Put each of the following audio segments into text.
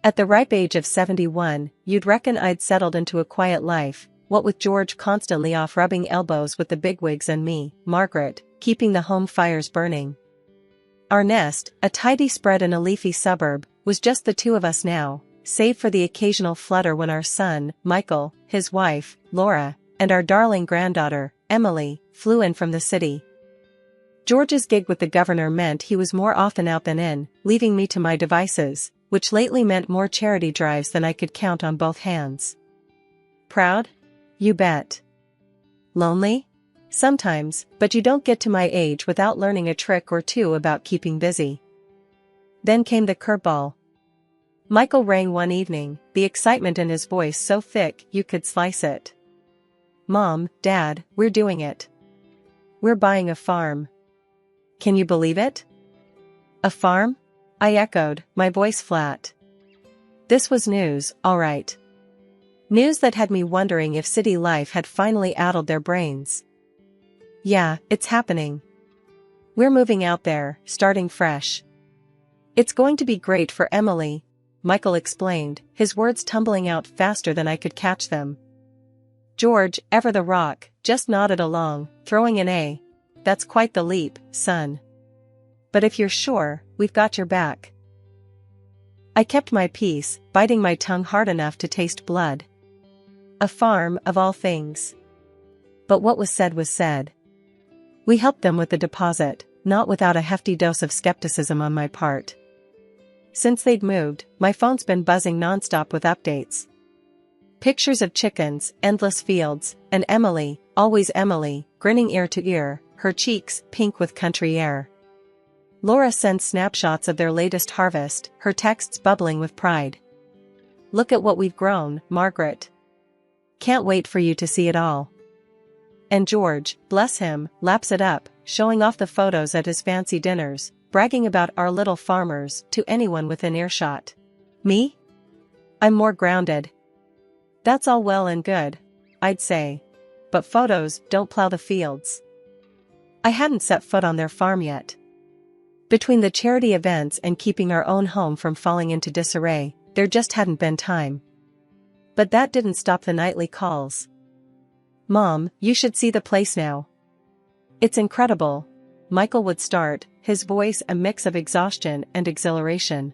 At the ripe age of 71, you'd reckon I'd settled into a quiet life, what with George constantly off rubbing elbows with the bigwigs and me, Margaret, keeping the home fires burning. Our nest, a tidy spread in a leafy suburb, was just the two of us now, save for the occasional flutter when our son, Michael, his wife, Laura, and our darling granddaughter, Emily, flew in from the city. George's gig with the governor meant he was more often out than in, leaving me to my devices, which lately meant more charity drives than I could count on both hands. Proud? You bet. Lonely? Sometimes, but you don't get to my age without learning a trick or two about keeping busy. Then came the curveball. Michael rang one evening, the excitement in his voice so thick you could slice it. Mom, Dad, we're doing it. We're buying a farm. Can you believe it? A farm? I echoed, my voice flat. This was news, all right. News that had me wondering if city life had finally addled their brains. Yeah, it's happening. We're moving out there, starting fresh. It's going to be great for Emily, Michael explained, his words tumbling out faster than I could catch them. George, ever the rock, just nodded along, throwing an A. That's quite the leap, son. But if you're sure, we've got your back. I kept my peace, biting my tongue hard enough to taste blood. A farm, of all things. But what was said. We helped them with the deposit, not without a hefty dose of skepticism on my part. Since they'd moved, my phone's been buzzing nonstop with updates. Pictures of chickens, endless fields, and Emily, always Emily, grinning ear to ear, her cheeks pink with country air. Laura sends snapshots of their latest harvest, her texts bubbling with pride. Look at what we've grown, Margaret. Can't wait for you to see it all. And George, bless him, laps it up, showing off the photos at his fancy dinners, bragging about our little farmers to anyone within earshot. Me? I'm more grounded. That's all well and good, I'd say. But photos don't plow the fields. I hadn't set foot on their farm yet. Between the charity events and keeping our own home from falling into disarray, there just hadn't been time. But that didn't stop the nightly calls. Mom, you should see the place now. It's incredible, Michael would start, his voice a mix of exhaustion and exhilaration.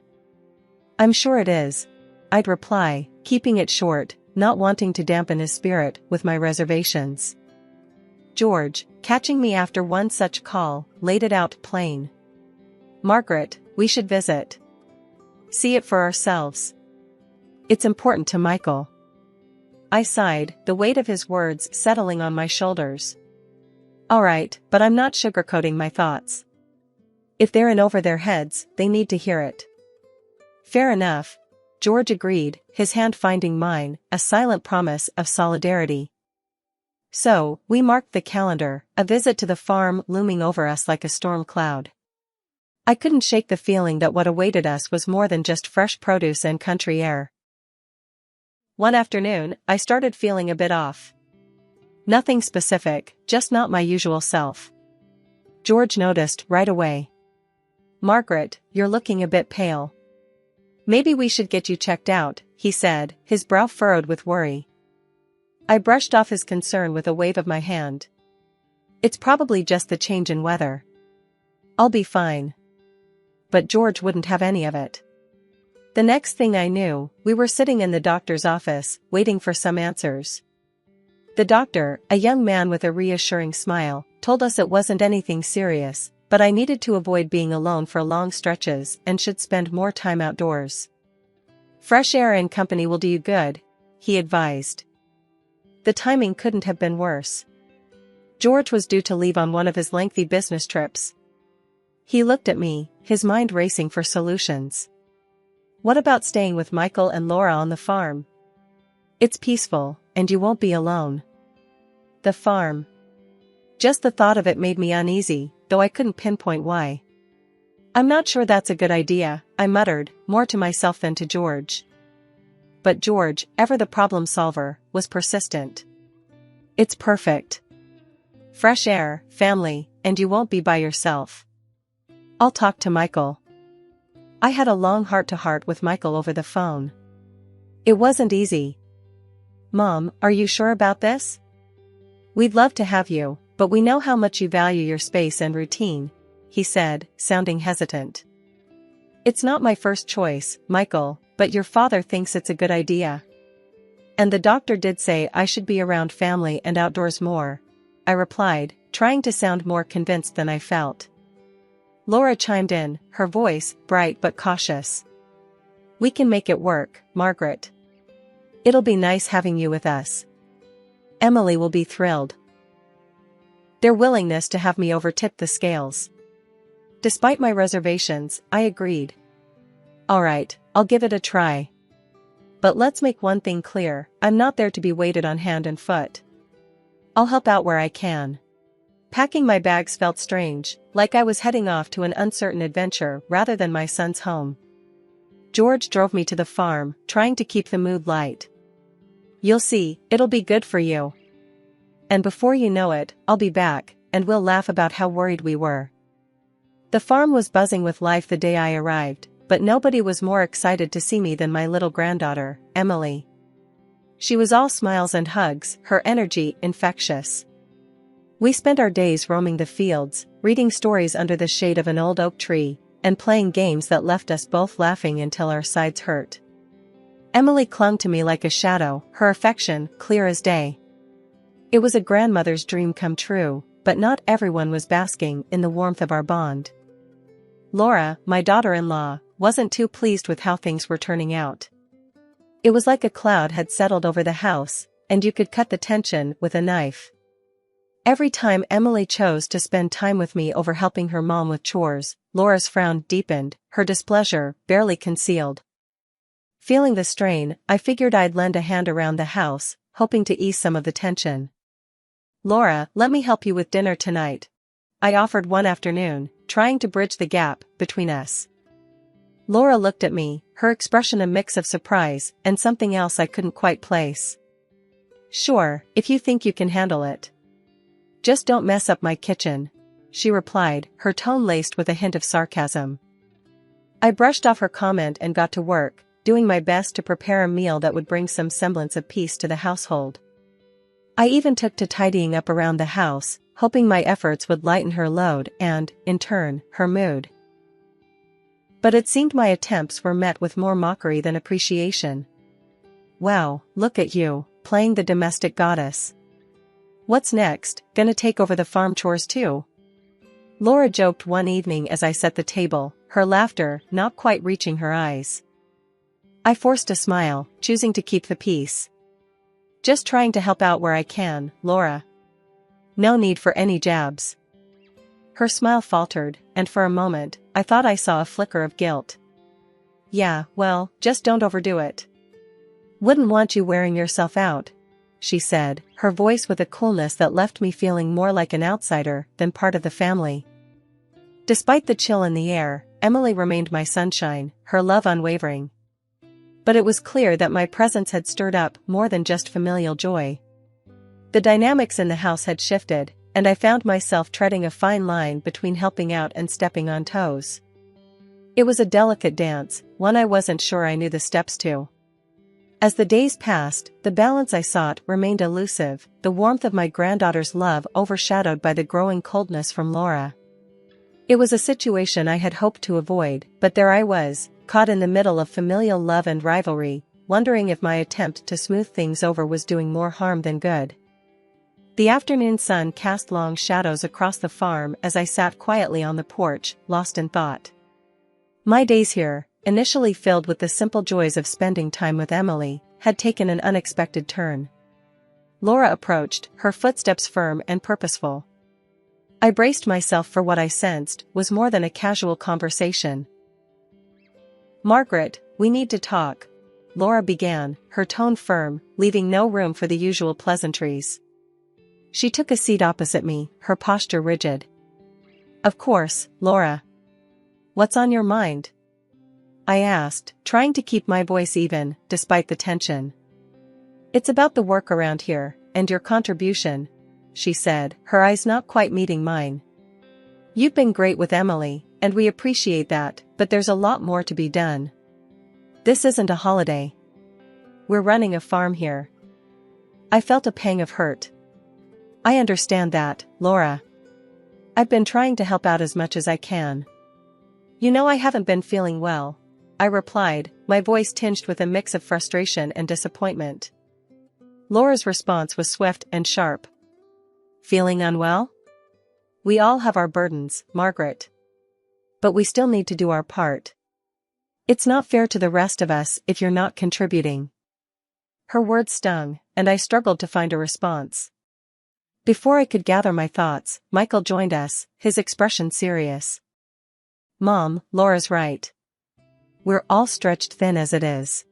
I'm sure it is, I'd reply, keeping it short, not wanting to dampen his spirit with my reservations. George, catching me after one such call, laid it out plain. Margaret, we should visit. See it for ourselves. It's important to Michael. I sighed, the weight of his words settling on my shoulders. All right, but I'm not sugarcoating my thoughts. If they're in over their heads, they need to hear it. Fair enough, George agreed, his hand finding mine, a silent promise of solidarity. So, we marked the calendar, a visit to the farm looming over us like a storm cloud. I couldn't shake the feeling that what awaited us was more than just fresh produce and country air. One afternoon, I started feeling a bit off. Nothing specific, just not my usual self. George noticed right away. Margaret, you're looking a bit pale. Maybe we should get you checked out, he said, his brow furrowed with worry. I brushed off his concern with a wave of my hand. It's probably just the change in weather. I'll be fine. But George wouldn't have any of it. The next thing I knew, we were sitting in the doctor's office, waiting for some answers. The doctor, a young man with a reassuring smile, told us it wasn't anything serious, but I needed to avoid being alone for long stretches and should spend more time outdoors. Fresh air and company will do you good, he advised. The timing couldn't have been worse. George was due to leave on one of his lengthy business trips. He looked at me, his mind racing for solutions. What about staying with Michael and Laura on the farm? It's peaceful, and you won't be alone. The farm. Just the thought of it made me uneasy, though I couldn't pinpoint why. I'm not sure that's a good idea, I muttered, more to myself than to George. But George, ever the problem solver, was persistent. It's perfect. Fresh air, family, and you won't be by yourself. I'll talk to Michael. I had a long heart-to-heart with Michael over the phone. It wasn't easy. "Mom, are you sure about this? We'd love to have you, but we know how much you value your space and routine," he said, sounding hesitant. "It's not my first choice, Michael, but your father thinks it's a good idea. And the doctor did say I should be around family and outdoors more," I replied, trying to sound more convinced than I felt. Laura chimed in, her voice bright but cautious. "We can make it work, Margaret. It'll be nice having you with us. Emily will be thrilled." Their willingness to have me over tipped the scales. Despite my reservations, I agreed. "Alright, I'll give it a try. But let's make one thing clear, I'm not there to be waited on hand and foot. I'll help out where I can." Packing my bags felt strange, like I was heading off to an uncertain adventure rather than my son's home. George drove me to the farm, trying to keep the mood light. "You'll see, it'll be good for you. And before you know it, I'll be back, and we'll laugh about how worried we were." The farm was buzzing with life the day I arrived, but nobody was more excited to see me than my little granddaughter, Emily. She was all smiles and hugs, her energy infectious. We spent our days roaming the fields, reading stories under the shade of an old oak tree, and playing games that left us both laughing until our sides hurt. Emily clung to me like a shadow, her affection clear as day. It was a grandmother's dream come true, but not everyone was basking in the warmth of our bond. Laura, my daughter-in-law, wasn't too pleased with how things were turning out. It was like a cloud had settled over the house, and you could cut the tension with a knife. Every time Emily chose to spend time with me over helping her mom with chores, Laura's frown deepened, her displeasure barely concealed. Feeling the strain, I figured I'd lend a hand around the house, hoping to ease some of the tension. "Laura, let me help you with dinner tonight," I offered one afternoon, trying to bridge the gap between us. Laura looked at me, her expression a mix of surprise and something else I couldn't quite place. "Sure, if you think you can handle it. Just don't mess up my kitchen," she replied, her tone laced with a hint of sarcasm. I brushed off her comment and got to work, doing my best to prepare a meal that would bring some semblance of peace to the household. I even took to tidying up around the house, hoping my efforts would lighten her load and, in turn, her mood. But it seemed my attempts were met with more mockery than appreciation. "Wow, look at you, playing the domestic goddess. What's next, gonna take over the farm chores too?" Laura joked one evening as I set the table, her laughter not quite reaching her eyes. I forced a smile, choosing to keep the peace. "Just trying to help out where I can, Laura. No need for any jabs." Her smile faltered, and for a moment, I thought I saw a flicker of guilt. "Yeah, well, just don't overdo it. Wouldn't want you wearing yourself out," she said, her voice with a coolness that left me feeling more like an outsider than part of the family. Despite the chill in the air, Emily remained my sunshine, her love unwavering. But it was clear that my presence had stirred up more than just familial joy. The dynamics in the house had shifted, and I found myself treading a fine line between helping out and stepping on toes. It was a delicate dance, one I wasn't sure I knew the steps to. As the days passed, the balance I sought remained elusive, the warmth of my granddaughter's love overshadowed by the growing coldness from Laura. It was a situation I had hoped to avoid, but there I was, caught in the middle of familial love and rivalry, wondering if my attempt to smooth things over was doing more harm than good. The afternoon sun cast long shadows across the farm as I sat quietly on the porch, lost in thought. My days here, initially filled with the simple joys of spending time with Emily, had taken an unexpected turn. Laura approached, her footsteps firm and purposeful. I braced myself for what I sensed was more than a casual conversation. "Margaret, we need to talk," Laura began, her tone firm, leaving no room for the usual pleasantries. She took a seat opposite me, her posture rigid. "Of course, Laura. What's on your mind?" I asked, trying to keep my voice even, despite the tension. "It's about the work around here, and your contribution," she said, her eyes not quite meeting mine. "You've been great with Emily, And we appreciate that, but there's a lot more to be done. This isn't a holiday. We're running a farm here. I felt a pang of hurt. I understand that, Laura. I've been trying to help out as much as I can. You know I haven't been feeling well, I replied, my voice tinged with a mix of frustration and disappointment. Laura's response was swift and sharp. Feeling unwell? We all have our burdens, Margaret. But we still need to do our part. It's not fair to the rest of us if you're not contributing. Her words stung, and I struggled to find a response. Before I could gather my thoughts, Michael joined us, his expression serious. Mom, Laura's right. We're all stretched thin as it is.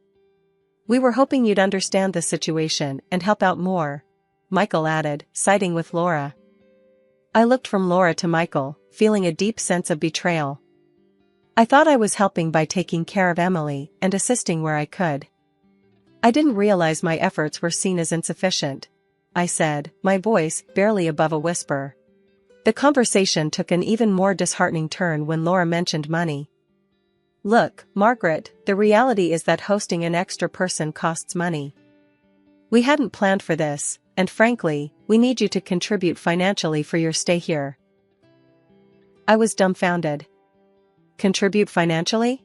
We were hoping you'd understand the situation and help out more, Michael added, siding with Laura. I looked from Laura to Michael, feeling a deep sense of betrayal. I thought I was helping by taking care of Emily and assisting where I could. I didn't realize my efforts were seen as insufficient, I said, my voice barely above a whisper. The conversation took an even more disheartening turn when Laura mentioned money. Look, Margaret, the reality is that hosting an extra person costs money. We hadn't planned for this, and frankly, we need you to contribute financially for your stay here. I was dumbfounded. Contribute financially?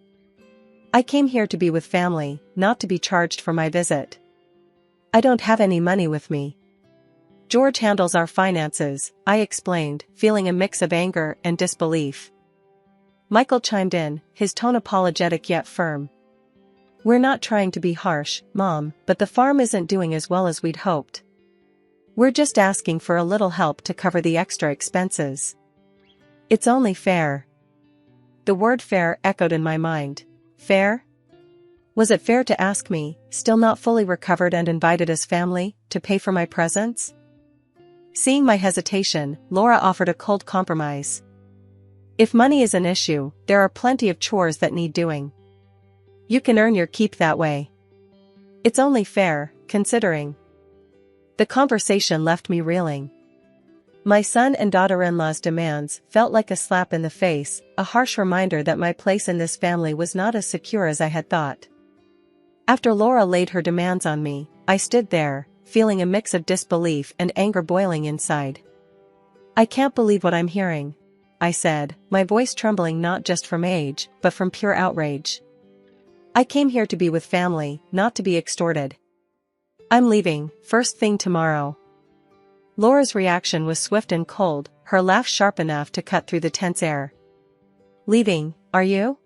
I came here to be with family, not to be charged for my visit. I don't have any money with me. George handles our finances, I explained, feeling a mix of anger and disbelief. Michael chimed in, his tone apologetic yet firm. We're not trying to be harsh, Mom, but the farm isn't doing as well as we'd hoped. We're just asking for a little help to cover the extra expenses. It's only fair. The word fair echoed in my mind. Fair? Was it fair to ask me, still not fully recovered and invited as family, to pay for my presence? Seeing my hesitation, Laura offered a cold compromise. If money is an issue, there are plenty of chores that need doing. You can earn your keep that way. It's only fair, considering. The conversation left me reeling. My son and daughter-in-law's demands felt like a slap in the face, a harsh reminder that my place in this family was not as secure as I had thought. After Laura laid her demands on me, I stood there, feeling a mix of disbelief and anger boiling inside. I can't believe what I'm hearing, I said, my voice trembling not just from age, but from pure outrage. I came here to be with family, not to be extorted. I'm leaving, first thing tomorrow. Laura's reaction was swift and cold, her laugh sharp enough to cut through the tense air. Leaving, are you?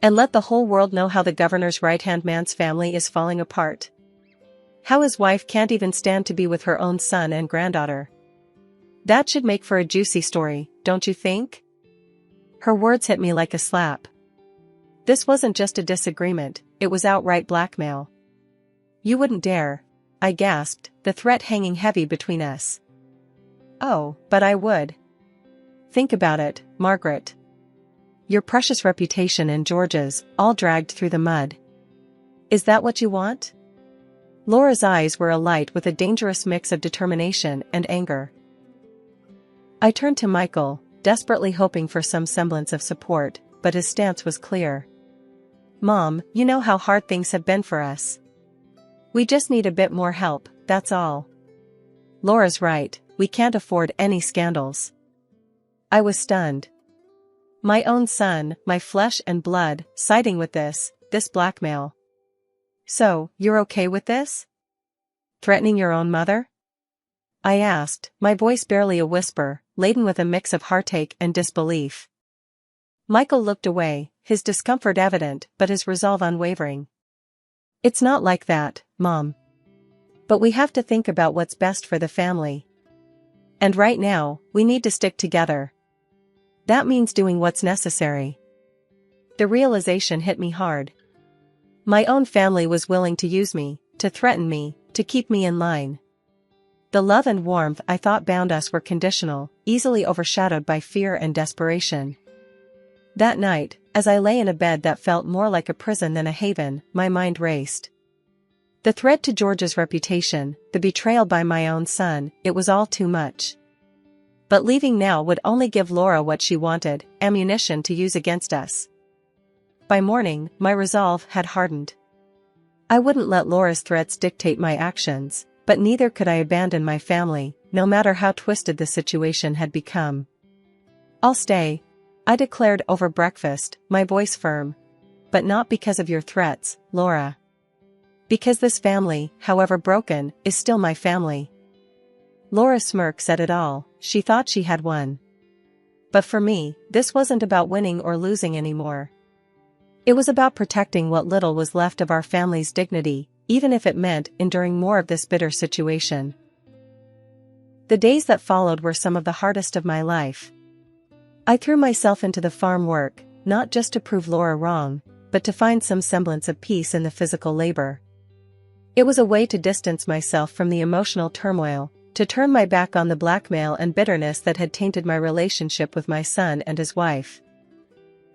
And let the whole world know how the governor's right-hand man's family is falling apart. How his wife can't even stand to be with her own son and granddaughter. That should make for a juicy story, don't you think? Her words hit me like a slap. This wasn't just a disagreement, it was outright blackmail. You wouldn't dare, I gasped, the threat hanging heavy between us. Oh, but I would. Think about it, Margaret. Your precious reputation and George's, all dragged through the mud. Is that what you want? Laura's eyes were alight with a dangerous mix of determination and anger. I turned to Michael, desperately hoping for some semblance of support, but his stance was clear. Mom, you know how hard things have been for us. We just need a bit more help, that's all. Laura's right, we can't afford any scandals. I was stunned. My own son, my flesh and blood, siding with this blackmail. So, you're okay with this? Threatening your own mother? I asked, my voice barely a whisper, laden with a mix of heartache and disbelief. Michael looked away, his discomfort evident but his resolve unwavering. It's not like that, Mom. But we have to think about what's best for the family. And right now, we need to stick together. That means doing what's necessary. The realization hit me hard. My own family was willing to use me, to threaten me, to keep me in line. The love and warmth I thought bound us were conditional, easily overshadowed by fear and desperation. That night, as I lay in a bed that felt more like a prison than a haven, my mind raced. The threat to George's reputation, the betrayal by my own son, it was all too much. But leaving now would only give Laura what she wanted, ammunition to use against us. By morning, my resolve had hardened. I wouldn't let Laura's threats dictate my actions, but neither could I abandon my family, no matter how twisted the situation had become. "I'll stay," I declared over breakfast, my voice firm. "But not because of your threats, Laura. Because this family, however broken, is still my family." Laura smirked said it all. She thought she had won. But for me, this wasn't about winning or losing anymore. It was about protecting what little was left of our family's dignity, even if it meant enduring more of this bitter situation. The days that followed were some of the hardest of my life. I threw myself into the farm work, not just to prove Laura wrong, but to find some semblance of peace in the physical labor. It was a way to distance myself from the emotional turmoil, to turn my back on the blackmail and bitterness that had tainted my relationship with my son and his wife.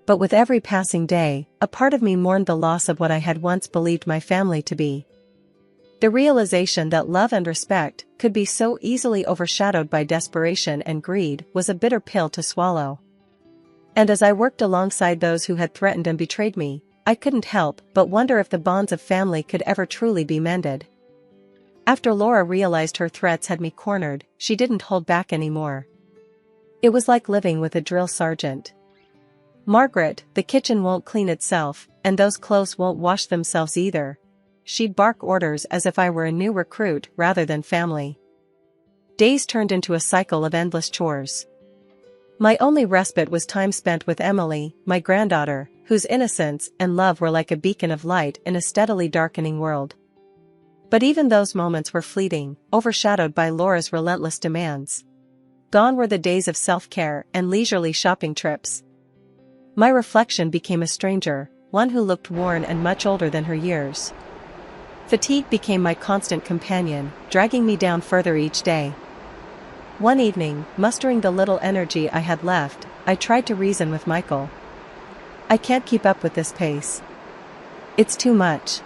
But with every passing day, a part of me mourned the loss of what I had once believed my family to be. The realization that love and respect could be so easily overshadowed by desperation and greed was a bitter pill to swallow. And as I worked alongside those who had threatened and betrayed me, I couldn't help but wonder if the bonds of family could ever truly be mended. After Laura realized her threats had me cornered, she didn't hold back anymore. It was like living with a drill sergeant. "Margaret, the kitchen won't clean itself, and those clothes won't wash themselves either." She'd bark orders as if I were a new recruit rather than family. Days turned into a cycle of endless chores. My only respite was time spent with Emily, my granddaughter, whose innocence and love were like a beacon of light in a steadily darkening world. But even those moments were fleeting, overshadowed by Laura's relentless demands. Gone were the days of self-care and leisurely shopping trips. My reflection became a stranger, one who looked worn and much older than her years. Fatigue became my constant companion, dragging me down further each day. One evening, mustering the little energy I had left, I tried to reason with Michael. "I can't keep up with this pace. It's too much.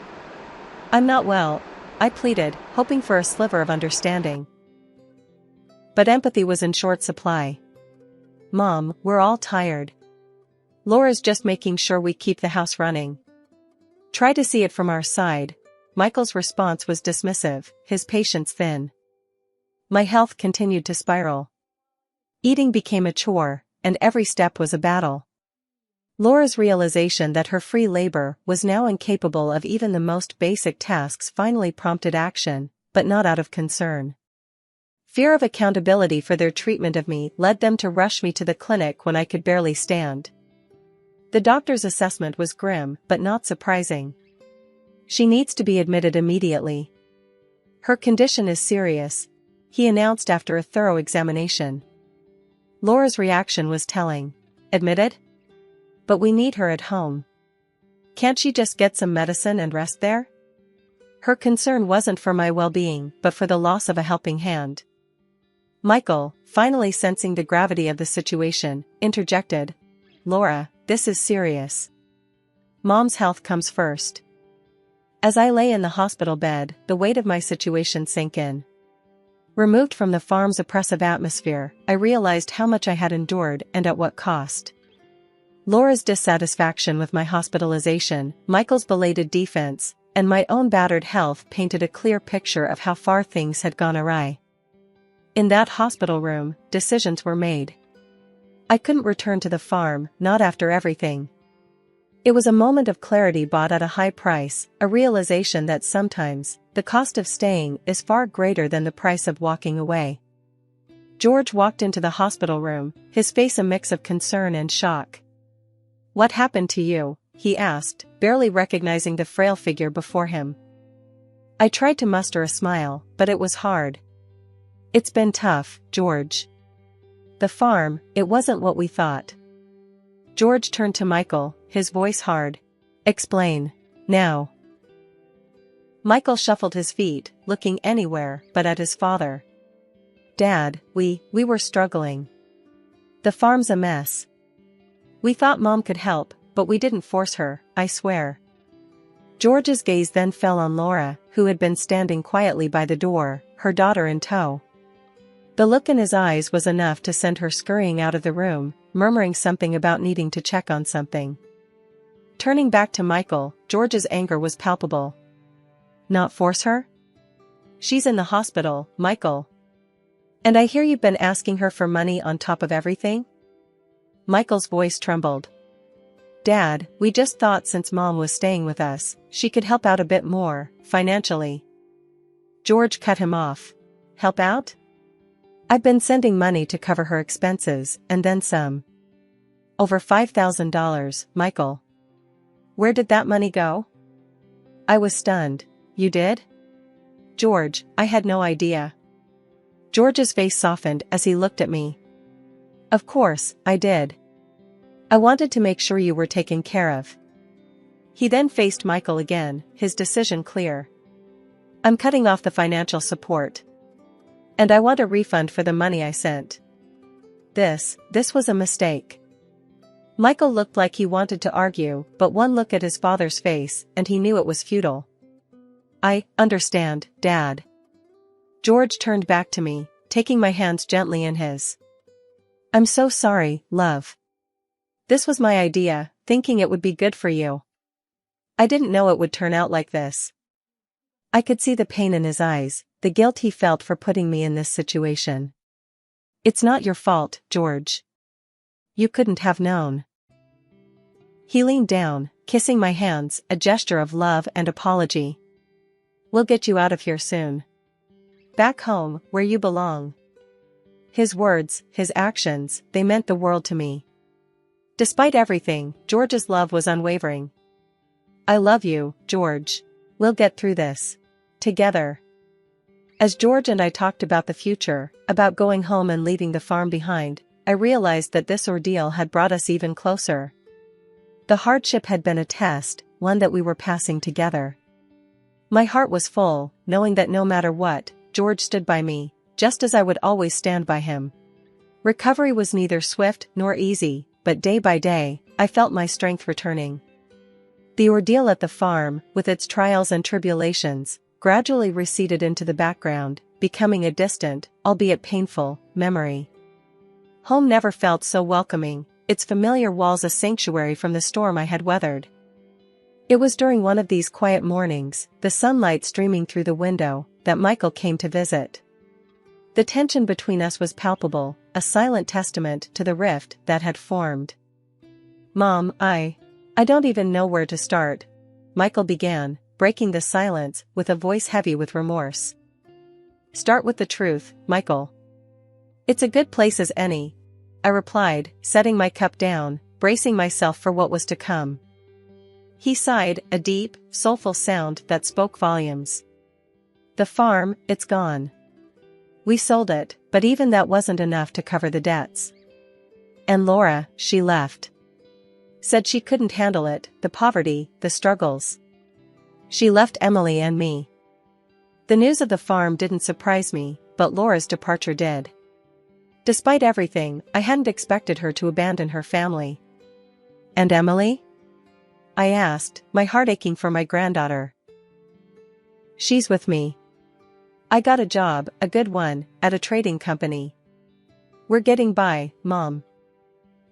I'm not well," I pleaded, hoping for a sliver of understanding. But empathy was in short supply. "Mom, we're all tired. Laura's just making sure we keep the house running. Try to see it from our side." Michael's response was dismissive, his patience thin. My health continued to spiral. Eating became a chore, and every step was a battle. Laura's realization that her free labor was now incapable of even the most basic tasks finally prompted action, but not out of concern. Fear of accountability for their treatment of me led them to rush me to the clinic when I could barely stand. The doctor's assessment was grim but not surprising. "She needs to be admitted immediately. Her condition is serious," he announced after a thorough examination. Laura's reaction was telling. "Admitted? But we need her at home. Can't she just get some medicine and rest there?" Her concern wasn't for my well-being but for the loss of a helping hand. Michael, finally sensing the gravity of the situation, interjected. "Laura, this is serious. Mom's health comes first." As I lay in the hospital bed, the weight of my situation sank in. Removed from the farm's oppressive atmosphere, I realized how much I had endured and at what cost. Laura's dissatisfaction with my hospitalization, Michael's belated defense, and my own battered health painted a clear picture of how far things had gone awry. In that hospital room, decisions were made. I couldn't return to the farm, not after everything. It was a moment of clarity bought at a high price, a realization that sometimes, the cost of staying is far greater than the price of walking away. George walked into the hospital room, his face a mix of concern and shock. "What happened to you?" he asked, barely recognizing the frail figure before him. I tried to muster a smile, but it was hard. "It's been tough, George. The farm, it wasn't what we thought." George turned to Michael, his voice hard. "Explain, now." Michael shuffled his feet, looking anywhere but at his father. "Dad, we were struggling. The farm's a mess. We thought Mom could help, but we didn't force her, I swear." George's gaze then fell on Laura, who had been standing quietly by the door, her daughter in tow. The look in his eyes was enough to send her scurrying out of the room, murmuring something about needing to check on something. Turning back to Michael, George's anger was palpable. Not force her? She's in the hospital, Michael. And I hear you've been asking her for money on top of everything? Michael's voice trembled. Dad, we just thought since Mom was staying with us, she could help out a bit more, financially. George cut him off. Help out? I've been sending money to cover her expenses, and then some. Over $5,000, Michael. Where did that money go? I was stunned. You did? George, I had no idea. George's face softened as he looked at me. Of course, I did. I wanted to make sure you were taken care of. He then faced Michael again, his decision clear. I'm cutting off the financial support. And I want a refund for the money I sent. This was a mistake. Michael looked like he wanted to argue, but one look at his father's face, and he knew it was futile. I understand, Dad. George turned back to me, taking my hands gently in his. I'm so sorry, love. This was my idea, thinking it would be good for you. I didn't know it would turn out like this. I could see the pain in his eyes, the guilt he felt for putting me in this situation. It's not your fault, George. You couldn't have known. He leaned down, kissing my hands, a gesture of love and apology. We'll get you out of here soon. Back home, where you belong. His words, his actions, they meant the world to me. Despite everything, George's love was unwavering. I love you, George. We'll get through this. Together. As George and I talked about the future, about going home and leaving the farm behind, I realized that this ordeal had brought us even closer. The hardship had been a test, one that we were passing together. My heart was full, knowing that no matter what, George stood by me, just as I would always stand by him. Recovery was neither swift nor easy, but day by day, I felt my strength returning. The ordeal at the farm, with its trials and tribulations, gradually receded into the background, becoming a distant, albeit painful, memory. Home never felt so welcoming, its familiar walls a sanctuary from the storm I had weathered. It was during one of these quiet mornings, the sunlight streaming through the window, that Michael came to visit. The tension between us was palpable, a silent testament to the rift that had formed. Mom, I don't even know where to start, Michael began, breaking the silence with a voice heavy with remorse. Start with the truth, Michael. It's a good place as any, I replied, setting my cup down, bracing myself for what was to come. He sighed, a deep, soulful sound that spoke volumes. The farm, it's gone. We sold it, but even that wasn't enough to cover the debts. And Laura, she left. Said she couldn't handle it, the poverty, the struggles. She left Emily and me. The news of the farm didn't surprise me, but Laura's departure did. Despite everything, I hadn't expected her to abandon her family. And Emily? I asked, my heart aching for my granddaughter. She's with me. I got a job, a good one, at a trading company. We're getting by, Mom.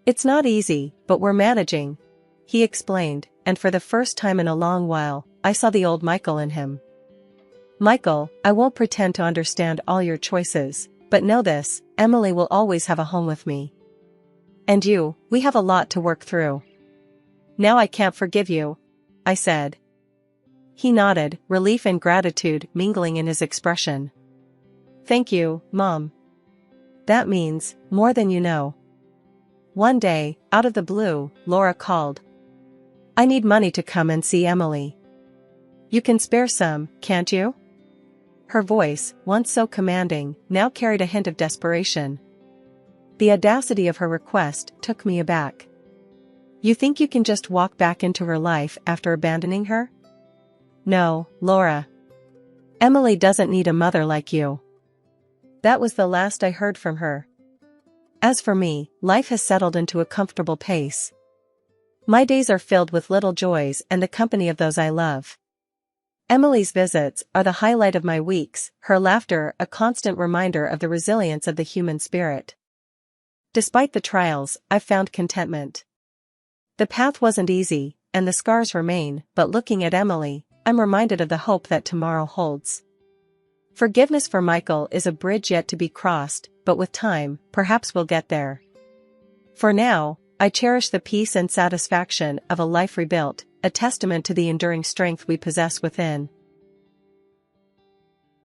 It's not easy, but we're managing, he explained, and for the first time in a long while, I saw the old Michael in him. Michael, I won't pretend to understand all your choices, but know this, Emily will always have a home with me. And you, we have a lot to work through. Now I can't forgive you, I said. He nodded, relief and gratitude mingling in his expression. Thank you, Mom. That means more than you know. One day, out of the blue, Laura called. I need money to come and see Emily. You can spare some, can't you? Her voice, once so commanding, now carried a hint of desperation. The audacity of her request took me aback. You think you can just walk back into her life after abandoning her? No, Laura. Emily doesn't need a mother like you. That was the last I heard from her. As for me, life has settled into a comfortable pace. My days are filled with little joys and the company of those I love. Emily's visits are the highlight of my weeks, her laughter a constant reminder of the resilience of the human spirit. Despite the trials, I've found contentment. The path wasn't easy, and the scars remain, but looking at Emily, I'm reminded of the hope that tomorrow holds. Forgiveness for Michael is a bridge yet to be crossed, but with time, perhaps we'll get there. For now, I cherish the peace and satisfaction of a life rebuilt, a testament to the enduring strength we possess within.